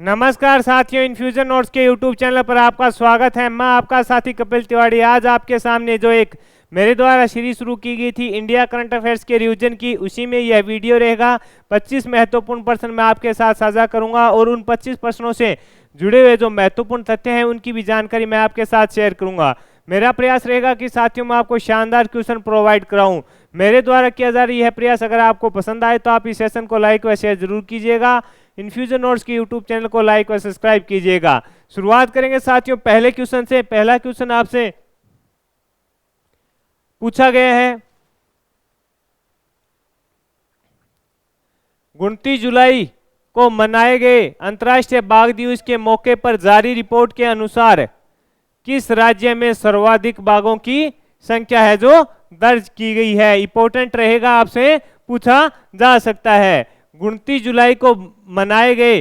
नमस्कार साथियों, infusion notes के यूट्यूब चैनल पर आपका स्वागत है। मैं आपका साथी कपिल तिवारी आज आपके सामने जो एक मेरे द्वारा सीरीज शुरू की गई थी इंडिया करंट अफेयर्स के रिवीजन की, उसी में यह वीडियो रहेगा। 25 महत्वपूर्ण प्रश्न मैं आपके साथ साझा करूंगा और उन 25 प्रश्नों से जुड़े हुए जो महत्वपूर्ण तथ्य हैं उनकी भी जानकारी मैं आपके साथ शेयर करूंगा। मेरा प्रयास रहेगा कि साथियों मैं आपको शानदार क्वेश्चन प्रोवाइड कराऊं। मेरे द्वारा किया जा रही यह प्रयास अगर आपको पसंद आए तो आप इस सेशन को लाइक व शेयर जरूर कीजिएगा। इन्फ्यूजन नोट्स के यूट्यूब चैनल को लाइक व सब्सक्राइब कीजिएगा। शुरुआत करेंगे साथियों पहले क्वेश्चन से। पहला क्वेश्चन आपसे पूछा गया है, 29 जुलाई को मनाए गए अंतर्राष्ट्रीय बाघ दिवस के मौके पर जारी रिपोर्ट के अनुसार किस राज्य में सर्वाधिक बाघों की संख्या है जो दर्ज की गई है। इंपॉर्टेंट रहेगा, आपसे पूछा जा सकता है। 29 जुलाई को मनाए गए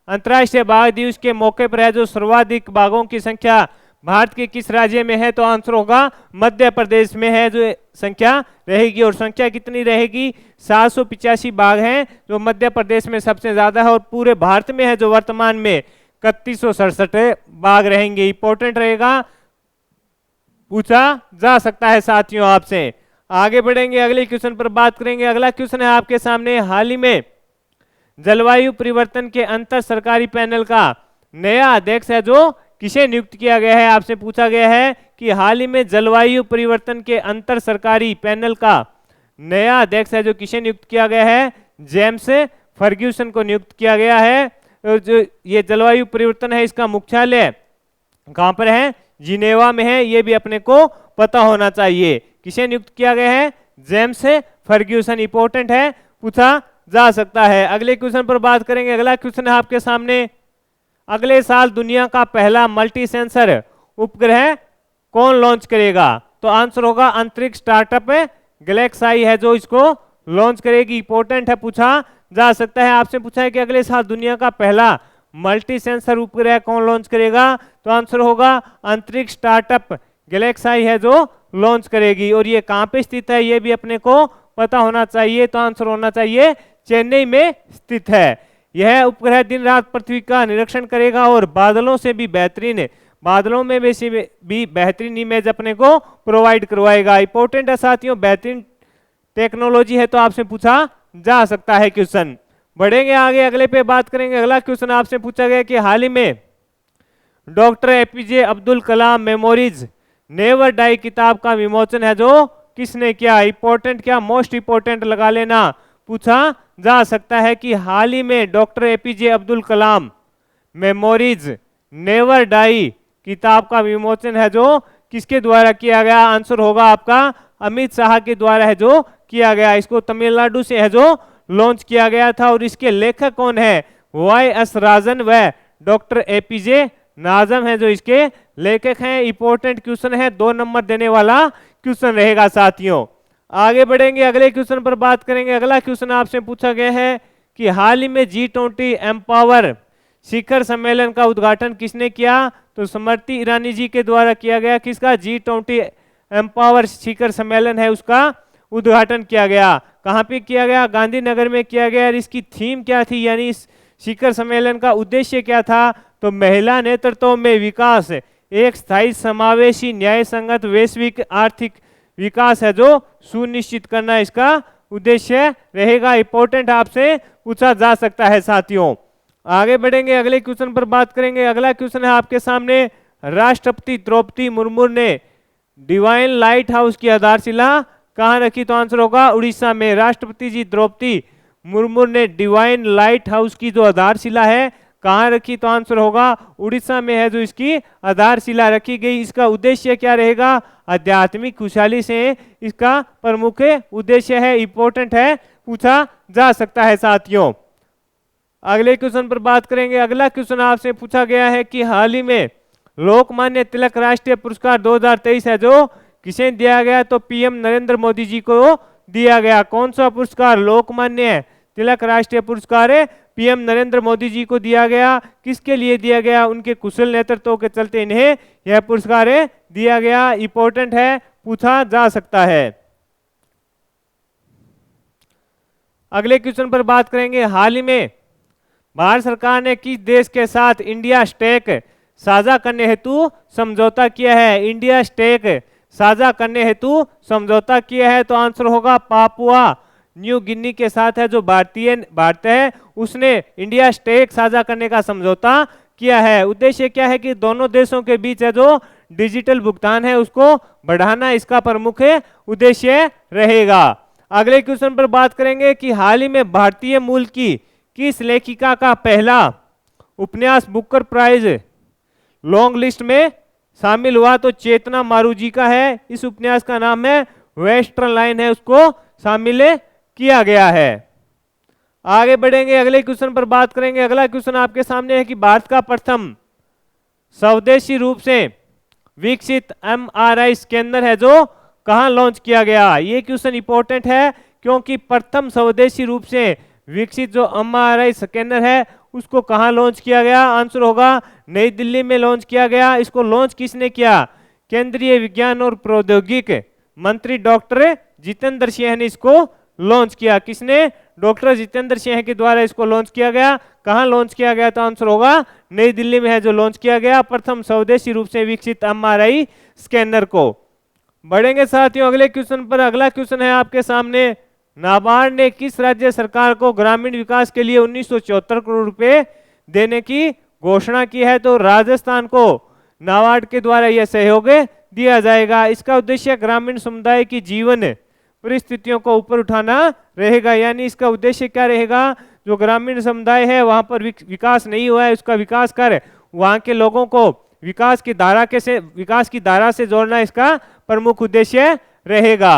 अंतर्राष्ट्रीय बाघ दिवस के मौके पर है जो सर्वाधिक बाघों की संख्या भारत के किस राज्य में है, तो आंसर होगा मध्य प्रदेश में है जो संख्या रहेगी। और संख्या कितनी रहेगी? 785 बाघ हैं जो मध्य प्रदेश में सबसे ज्यादा है और पूरे भारत में है जो वर्तमान में 3167 बाघ रहेंगे। इंपॉर्टेंट रहेगा, पूछा जा सकता है साथियों आपसे। आगे बढ़ेंगे, अगले क्वेश्चन पर बात करेंगे। अगला क्वेश्चन है आपके सामने, हाल ही में जलवायु परिवर्तन के अंतर सरकारी पैनल का नया अध्यक्ष है जो किसे नियुक्त किया गया है। आपसे पूछा गया है कि हाल ही में जलवायु परिवर्तन के अंतर सरकारी पैनल का नया अध्यक्ष है जो किसे नियुक्त किया गया है। जेम्स फर्ग्यूसन को नियुक्त किया गया है। और जो ये जलवायु परिवर्तन है इसका मुख्यालय कहां पर है? जिनेवा में है। ये भी अपने को पता होना चाहिए। किसे नियुक्त किया गया है? James Fergusson. इंपॉर्टेंट है, पूछा जा सकता है। अगले क्वेश्चन पर बात करेंगे। अगला क्वेश्चन है आपके सामने, अगले साल दुनिया का पहला मल्टी सेंसर उपग्रह कौन लॉन्च करेगा? तो आंसर होगा अंतरिक्ष स्टार्टअप गैलेक्साई है जो इसको लॉन्च करेगी। इंपॉर्टेंट है, पूछा जा सकता है। आपसे पूछा है कि अगले साल दुनिया का पहला मल्टी सेंसर उपग्रह कौन लॉन्च करेगा, तो आंसर होगा अंतरिक्ष स्टार्टअप गैलेक्साई है जो लॉन्च करेगी। और ये कहां पे स्थित है ये भी अपने को पता होना चाहिए, तो आंसर होना चाहिए चेन्नई में स्थित है। यह उपग्रह दिन रात पृथ्वी का निरीक्षण करेगा और बादलों से भी बादलों में भी बेहतरीन इमेज अपने को प्रोवाइड करवाएगा। इंपॉर्टेंट है साथियों, बेहतरीन टेक्नोलॉजी है तो आपसे पूछा जा सकता है क्वेश्चन। बढ़ेंगे आगे, अगले पे बात करेंगे। अगला क्वेश्चन आपसे पूछा गया कि हाल ही में doctor APJ Abdul Kalam memories never die किताब का विमोचन है जो किसने किया। इंपॉर्टेंट क्या, मोस्ट इंपॉर्टेंट लगा लेना, पूछा जा सकता है कि हाल ही में doctor APJ Abdul Kalam memories never die किताब का विमोचन है जो किसके द्वारा किया गया। आंसर होगा आपका अमित शाह के द्वारा है जो किया गया। इसको तमिलनाडु से है जो लॉन्च किया गया था। और इसके लेखक कौन है? वाई एस राजन व डॉक्टर एपीजे नाजम है जो इसके लेखक हैं। इंपॉर्टेंट क्वेश्चन है, 2 नंबर देने वाला क्वेश्चन रहेगा साथियों। आगे बढ़ेंगे, अगले क्वेश्चन पर बात करेंगे। अगला क्वेश्चन आपसे पूछा गया है कि हाल ही में G20 एम्पावर शिखर सम्मेलन का उद्घाटन किसने किया, तो स्मृति ईरानी जी के द्वारा किया गया। किसका? G20 एम्पावर शिखर सम्मेलन है उसका उद्घाटन किया गया। कहां पे किया गया? गांधीनगर में किया गया। और इसकी थीम क्या थी, यानी इस शिखर सम्मेलन का उद्देश्य क्या था, तो महिला नेतृत्व में विकास, एक स्थायी समावेशी न्याय संगत वैश्विक आर्थिक विकास है जो सुनिश्चित करना इसका उद्देश्य रहेगा। इंपॉर्टेंट आपसे पूछा जा सकता है साथियों। आगे बढ़ेंगे, अगले क्वेश्चन पर बात करेंगे। अगला क्वेश्चन है आपके सामने, राष्ट्रपति द्रौपदी मुर्मू ने डिवाइन लाइट हाउस की आधारशिला कहां रखी, तो आंसर होगा उड़ीसा में। राष्ट्रपति जी द्रौपदी मुर्मू ने डिवाइन लाइट हाउस की जो आधारशिला है कहां रखी, तो आंसर होगा उड़ीसा में है जो इसकी आधारशिला रखी गई। इसका उद्देश्य क्या रहेगा? आध्यात्मिक खुशहाली से इसका प्रमुख उद्देश्य है। इंपॉर्टेंट है, पूछा जा सकता है साथियों। अगले क्वेश्चन पर बात करेंगे। अगला क्वेश्चन आपसे पूछा गया है कि हाल ही में लोकमान्य तिलक राष्ट्रीय पुरस्कार 2023 है जो किसे दिया गया, तो पीएम नरेंद्र मोदी जी को दिया गया। कौन सा पुरस्कार? लोकमान्य तिलक राष्ट्रीय पुरस्कार पीएम नरेंद्र मोदी जी को दिया गया। किसके लिए दिया गया? उनके कुशल नेतृत्व के चलते इन्हें यह पुरस्कार दिया गया। इंपॉर्टेंट है, पूछा जा सकता है। अगले क्वेश्चन पर बात करेंगे। हाल ही में भारत सरकार ने किस देश के साथ इंडिया स्टेक साझा करने हेतु समझौता किया है? इंडिया स्टेक साझा करने हेतु समझौता किया है, तो आंसर होगा पापुआ न्यू गिनी के साथ है। जो भारत है उसने इंडिया स्टेक साझा करने का समझौता किया है। उद्देश्य क्या है कि दोनों देशों के बीच है जो डिजिटल भुगतान है उसको बढ़ाना इसका प्रमुख उद्देश्य रहेगा। अगले क्वेश्चन पर बात करेंगे कि हाल ही में भारतीय मूल की किस लेखिका का पहला उपन्यास बुकर प्राइज लॉन्ग लिस्ट में शामिल हुआ? तो चेतना मारू जी का है। इस उपन्यास का नाम है वेस्टर्न लाइन है, उसको शामिल किया गया है। आगे बढ़ेंगे, अगले क्वेश्चन पर बात करेंगे। अगला क्वेश्चन आपके सामने है कि भारत का प्रथम स्वदेशी रूप से विकसित MRI स्कैनर है जो कहां लॉन्च किया गया? ये क्वेश्चन इंपॉर्टेंट है क्योंकि प्रथम स्वदेशी रूप से विकसित जो MRI स्कैनर है उसको कहां लॉन्च किया गया? आंसर होगा नई दिल्ली में लॉन्च किया गया। इसको लॉन्च किसने किया? केंद्रीय विज्ञान और प्रौद्योगिकी मंत्री डॉक्टर जितेंद्र सिंह ने इसको लॉन्च किया। किसने? डॉक्टर जितेंद्र सिंह के द्वारा इसको लॉन्च किया गया। कहां लॉन्च किया गया? तो आंसर होगा नई दिल्ली में है जो लॉन्च किया गया प्रथम स्वदेशी रूप से विकसित MRI स्कैनर को। बढ़ेंगे साथियों अगले क्वेश्चन पर। अगला क्वेश्चन है आपके सामने, नाबार्ड ने किस राज्य सरकार को ग्रामीण विकास के लिए 1974 करोड़ रुपए देने की घोषणा की है? तो राजस्थान को नाबार्ड के द्वारा यह सहयोग दिया जाएगा। इसका उद्देश्य ग्रामीण समुदाय की जीवन परिस्थितियों को ऊपर उठाना रहेगा। यानी इसका उद्देश्य क्या रहेगा? जो ग्रामीण समुदाय है वहां पर विकास नहीं हुआ है उसका विकास कर वहां के लोगों को विकास की धारा से जोड़ना इसका प्रमुख उद्देश्य रहेगा।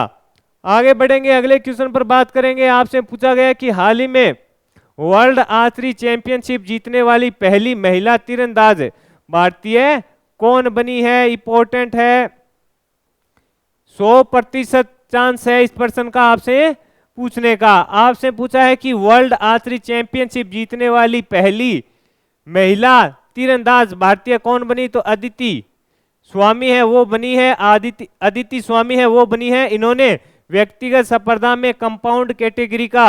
आगे बढ़ेंगे, अगले क्वेश्चन पर बात करेंगे। आपसे पूछा गया कि हाल ही में वर्ल्ड आर्चरी चैंपियनशिप जीतने वाली पहली महिला तीरंदाज भारतीय कौन बनी है? इंपॉर्टेंट है, 100% चांस है इस प्रश्न का आपसे पूछने का। आपसे पूछा है कि वर्ल्ड आर्चरी चैंपियनशिप जीतने वाली पहली महिला तीरंदाज भारतीय कौन बनी? तो अदिति स्वामी है वो बनी है। अदिति स्वामी है वो बनी है। इन्होंने व्यक्तिगत स्पर्धा में कंपाउंड कैटेगरी का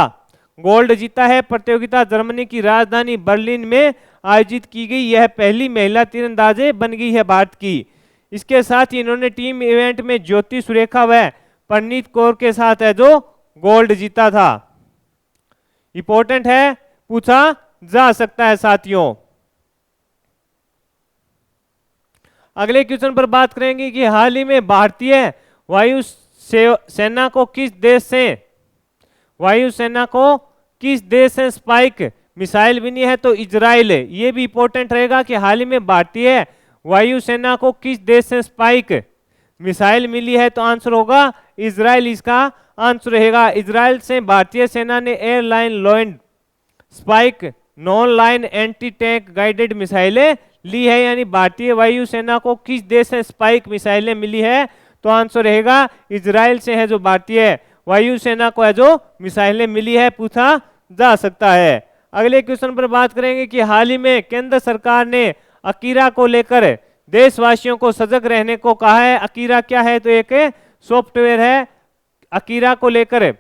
गोल्ड जीता है। प्रतियोगिता जर्मनी की राजधानी बर्लिन में आयोजित की गई। यह पहली महिला तीरंदाज बन गई है भारत की। इसके साथ ही इन्होंने टीम इवेंट में ज्योति सुरेखा व परनीत कौर के साथ है जो गोल्ड जीता था। इंपॉर्टेंट है, पूछा जा सकता है साथियों। अगले क्वेश्चन पर बात करेंगे कि हाल ही में भारतीय वायुसेना को किस देश से स्पाइक मिसाइल मिली है? तो इजराइल। ये भी इंपॉर्टेंट रहेगा कि हाल ही में भारतीय वायुसेना को किस देश से स्पाइक मिसाइल मिली है? तो आंसर होगा इजराइल इसका आंसर रहेगा। इजराइल से भारतीय सेना ने airline law and spike non line anti tank guided मिसाइलें ली है। यानी भारतीय वायुसेना को किस देश से स्पाइक मिसाइलें मिली है? तो आंसर रहेगा इजराइल से है जो भारतीय वायुसेना को है जो मिसाइलें मिली है, पूछा जा सकता है। अगले क्वेश्चन पर बात करेंगे कि हाल ही में केंद्र सरकार ने अकीरा को लेकर देशवासियों को सजग रहने को कहा है। अकीरा क्या है? तो एक सॉफ्टवेयर है। अकीरा को लेकर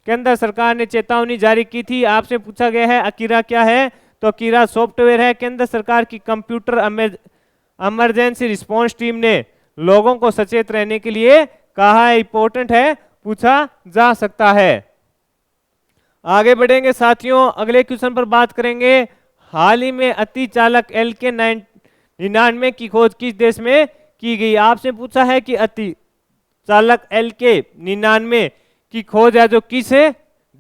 केंद्र सरकार ने चेतावनी जारी की थी। आपसे पूछा गया है अकीरा क्या है? तो अकीरा सॉफ्टवेयर है। केंद्र सरकार की कंप्यूटर इमरजेंसी रिस्पांस टीम ने लोगों को सचेत रहने के लिए कहा है। इंपॉर्टेंट है, पूछा जा सकता है। आगे बढ़ेंगे साथियों, अगले क्वेश्चन पर बात करेंगे। हाल ही में अति चालक LK 99 की खोज किस देश में की गई? आपसे पूछा है कि अति चालक LK 99 की खोज है जो किस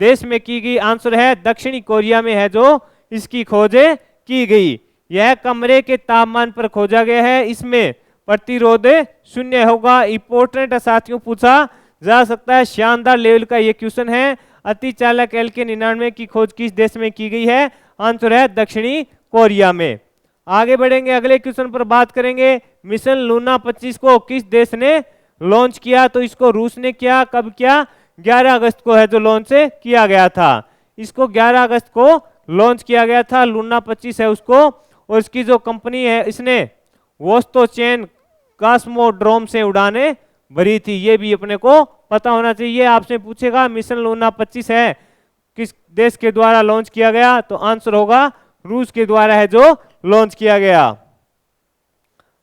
देश में की गई? आंसर है दक्षिणी कोरिया में है जो इसकी खोज की गई। यह कमरे के तापमान पर खोजा गया है। इसमें प्रतिरोध शून्य होगा। इंपॉर्टेंट साथियों, पूछा जा सकता है। शानदार लेवल का यह क्वेश्चन है। अति चालक LK 99 की खोज किस देश में की गई है? आंसर है दक्षिणी कोरिया में। आगे बढ़ेंगे, अगले क्वेश्चन पर बात करेंगे। मिशन लूना 25 को किस देश ने लॉन्च किया? तो इसको रूस ने किया। कब किया? 11 अगस्त को है जो लॉन्च किया गया था। इसको 11 अगस्त को लॉन्च किया गया था। लूना 25 है उसको, और इसकी जो कंपनी है इसने वोस्तोचेन कॉस्मोड्रोम से उड़ाने भरी थी। ये भी अपने को पता होना चाहिए। आपसे पूछेगा मिशन लूना 25 है किस देश के द्वारा लॉन्च किया गया? तो आंसर होगा रूस के द्वारा है जो लॉन्च किया गया।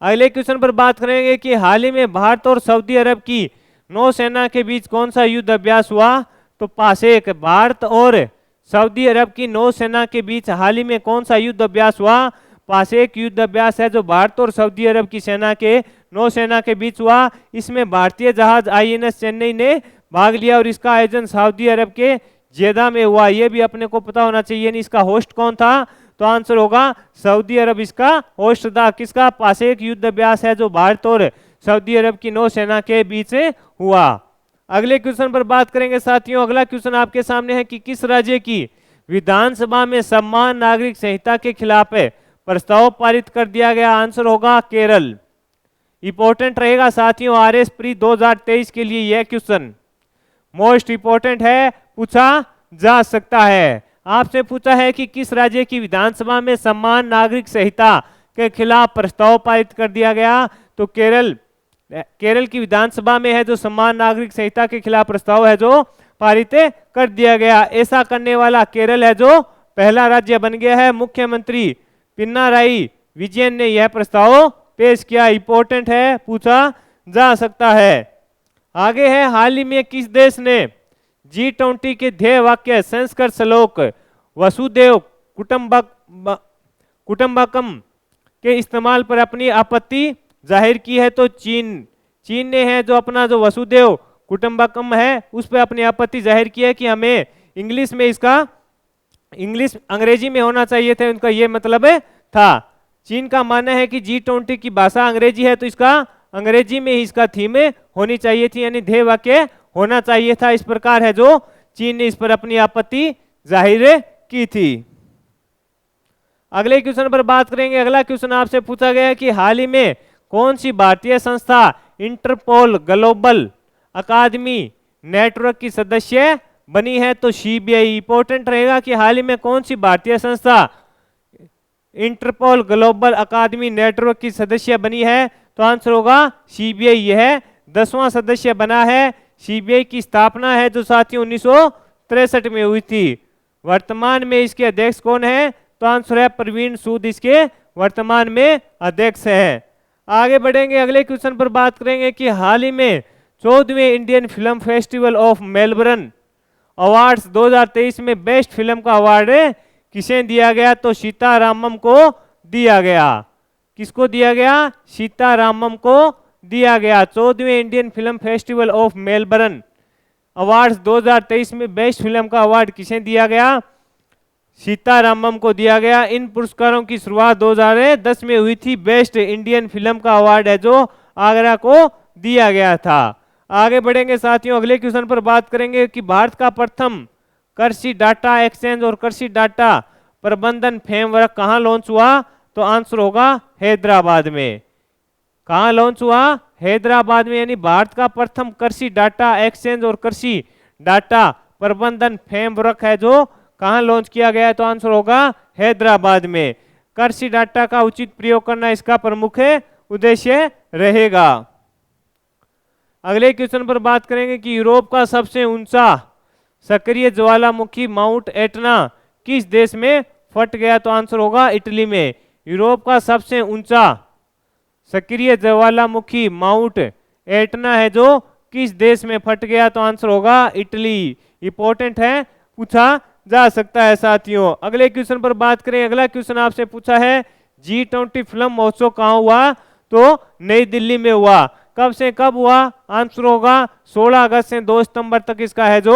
अगले क्वेश्चन पर बात करेंगे कि हाल ही में भारत और सऊदी अरब की नौसेना के बीच कौन सा युद्ध अभ्यास हुआ? तो पाशेक। भारत और सऊदी अरब की नौसेना के बीच हाल ही में कौन सा युद्ध अभ्यास हुआ? पाशेक युद्ध अभ्यास है जो भारत और सऊदी अरब की सेना के नौसेना के बीच हुआ। इसमें भारतीय जहाज INS चेन्नई ने भाग लिया और इसका आयोजन सऊदी अरब के जेदा में हुआ। यह भी अपने को पता होना चाहिए। नहीं, इसका होस्ट कौन था? तो आंसर होगा सऊदी अरब इसका होस्ट था। किसका? पाशेक युद्ध अभ्यास है जो भारत और सऊदी अरब की नौसेना के बीच हुआ। अगले क्वेश्चन पर बात करेंगे साथियों। अगला क्वेश्चन आपके सामने है कि किस राज्य की विधानसभा में समान नागरिक संहिता के खिलाफ प्रस्ताव पारित कर दिया गया? आंसर होगा केरल। इंपॉर्टेंट रहेगा साथियों RS प्री 2023 के लिए यह क्वेश्चन मोस्ट इंपॉर्टेंट है, पूछा जा सकता है। आपसे पूछा है कि किस राज्य की विधानसभा में समान नागरिक संहिता के खिलाफ प्रस्ताव पारित कर दिया गया? तो केरल की विधानसभा में है जो समान नागरिक संहिता के खिलाफ प्रस्ताव है जो पारित कर दिया गया। ऐसा करने वाला केरल है जो पहला राज्य बन गया है। मुख्यमंत्री पिनाराई विजयन ने यह प्रस्ताव पेश किया। इंपॉर्टेंट है, पूछा जा सकता है। आगे है, हाल ही में किस देश ने G20 के ध्येय वाक्य संस्कृत श्लोक वसुदेव कुटुंबकम के इस्तेमाल पर अपनी आपत्ति जाहिर की है? तो चीन ने है जो अपना जो वसुदेव कुटुंबकम है उस पर अपनी आपत्ति जाहिर की है कि हमें इंग्लिश अंग्रेजी में होना चाहिए था। उनका ये मतलब था। चीन का मानना है कि G20 की भाषा अंग्रेजी है तो इसका अंग्रेजी में ही इसका थीम होनी चाहिए थी, यानी ध्येय वाक्य होना चाहिए था। इस प्रकार है जो चीन ने इस पर अपनी आपत्ति जाहिर की थी। अगले क्वेश्चन पर बात करेंगे। अगला क्वेश्चन आपसे पूछा गया कि हाल ही में कौन सी भारतीय संस्था इंटरपोल ग्लोबल अकादमी नेटवर्क की सदस्य बनी है? तो CBI। इंपॉर्टेंट रहेगा कि हाल ही में कौन सी भारतीय संस्था इंटरपोल ग्लोबल अकादमी नेटवर्क की सदस्य बनी है? तो आंसर होगा CBI। यह 10वां सदस्य बना है। CBI की स्थापना है जो साथियों 1963 में हुई थी। वर्तमान में इसके अध्यक्ष कौन है? तो आंसर है प्रवीण सूद इसके वर्तमान में अध्यक्ष है। आगे बढ़ेंगे, अगले क्वेश्चन पर बात करेंगे कि हाल ही में 14वें Indian film festival of Melbourne awards 2023 में बेस्ट फिल्म का अवार्ड किसे दिया गया? तो सीतारामम को दिया गया। किसको दिया गया? सीतारामम को दिया गया। 14वें Indian film festival of Melbourne awards 2023 में बेस्ट फिल्म का अवार्ड किसे दिया गया? सीतारामम को दिया गया। इन पुरस्कारों की शुरुआत 2010 में हुई थी। बेस्ट इंडियन फिल्म का अवार्ड है जो आगरा को दिया गया था। आगे बढ़ेंगे साथियों, अगले क्वेश्चन पर बात करेंगे कि भारत का प्रथम कृषि डाटा एक्सचेंज और कृषि डाटा प्रबंधन फ्रेमवर्क कहाँ लॉन्च हुआ? तो आंसर होगा हैदराबाद में। कहाँ लॉन्च हुआ? हैदराबाद में। यानी भारत का प्रथम कृषि डाटा एक्सचेंज और कृषि डाटा प्रबंधन फ्रेमवर्क है जो कहाँ लॉन्च किया गया है? तो आंसर होगा हैदराबाद में। कृषि डाटा का उचित प्रयोग करना इसका प्रमुख उद्देश्य रहेगा। अगले क्वेश्चन पर बात करेंगे कि यूरोप का सबसे ऊंचा सक्रिय ज्वालामुखी माउंट एटना किस देश में फट गया? तो आंसर होगा इटली में। यूरोप का सबसे ऊंचा सक्रिय ज्वालामुखी माउंट एटना है जो किस देश में फट गया? तो आंसर होगा इटली। इंपॉर्टेंट है, पूछा जा सकता है साथियों। अगले क्वेश्चन पर बात करें। अगला क्वेश्चन आपसे पूछा है G20 फिल्म महोत्सव कहाँ हुआ? तो नई दिल्ली में हुआ। कब से कब हुआ? आंसर होगा 16 अगस्त से 2 सितंबर तक इसका है जो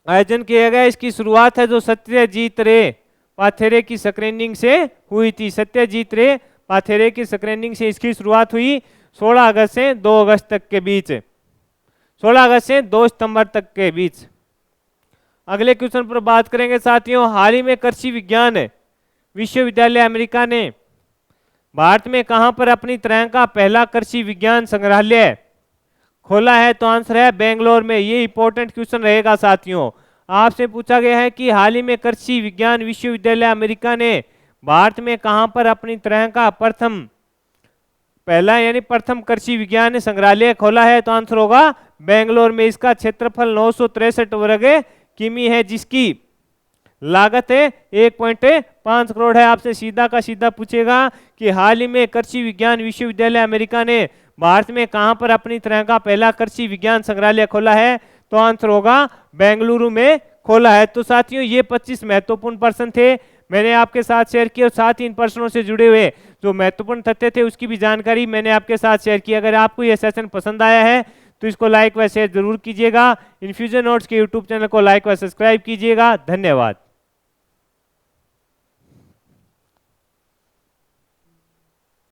आयोजन किया गया। इसकी शुरुआत है जो सत्यजीत रे पाथेरे की स्क्रीनिंग से हुई थी। सत्यजीत रे पाथेरे की स्क्रीनिंग से इसकी शुरुआत हुई 16 अगस्त से 2 अगस्त तक के बीच, 16 अगस्त से 2 सितंबर तक के बीच। अगले क्वेश्चन पर बात करेंगे साथियों, हाल ही में कृषि विज्ञान विश्वविद्यालय अमेरिका ने भारत में कहां पर अपनी तरह का पहला कृषि विज्ञान संग्रहालय खोला है? तो आंसर है बेंगलोर में। ये इंपॉर्टेंट क्वेश्चन रहेगा साथियों। आपसे पूछा गया है कि हाल ही में कृषि विज्ञान विश्वविद्यालय अमेरिका ने भारत में कहां पर अपनी तरह का प्रथम कृषि विज्ञान संग्रहालय खोला है? तो आंसर होगा बेंगलोर में। इसका क्षेत्रफल 963 वर्ग किमी है, जिसकी लागत है 1.5 करोड़ है। आपसे सीधा का सीधा पूछेगा कि हाल ही में कृषि विज्ञान विश्वविद्यालय अमेरिका ने भारत में कहां पर अपनी तरह का पहला कृषि विज्ञान संग्रहालय खोला है, तो आंसर होगा बेंगलुरु में खोला है। तो साथियों ये 25 महत्वपूर्ण प्रश्न थे, मैंने आपके साथ शेयर किए, और साथ ही इन प्रश्नों से जुड़े हुए जो महत्वपूर्ण तथ्य थे उसकी भी जानकारी मैंने आपके साथ शेयर की। अगर आपको यह सेशन पसंद आया है तो इसको लाइक व शेयर जरूर कीजिएगा। इन्फ्यूजन नोट्स के यूट्यूब चैनल को लाइक व सब्सक्राइब कीजिएगा। धन्यवाद।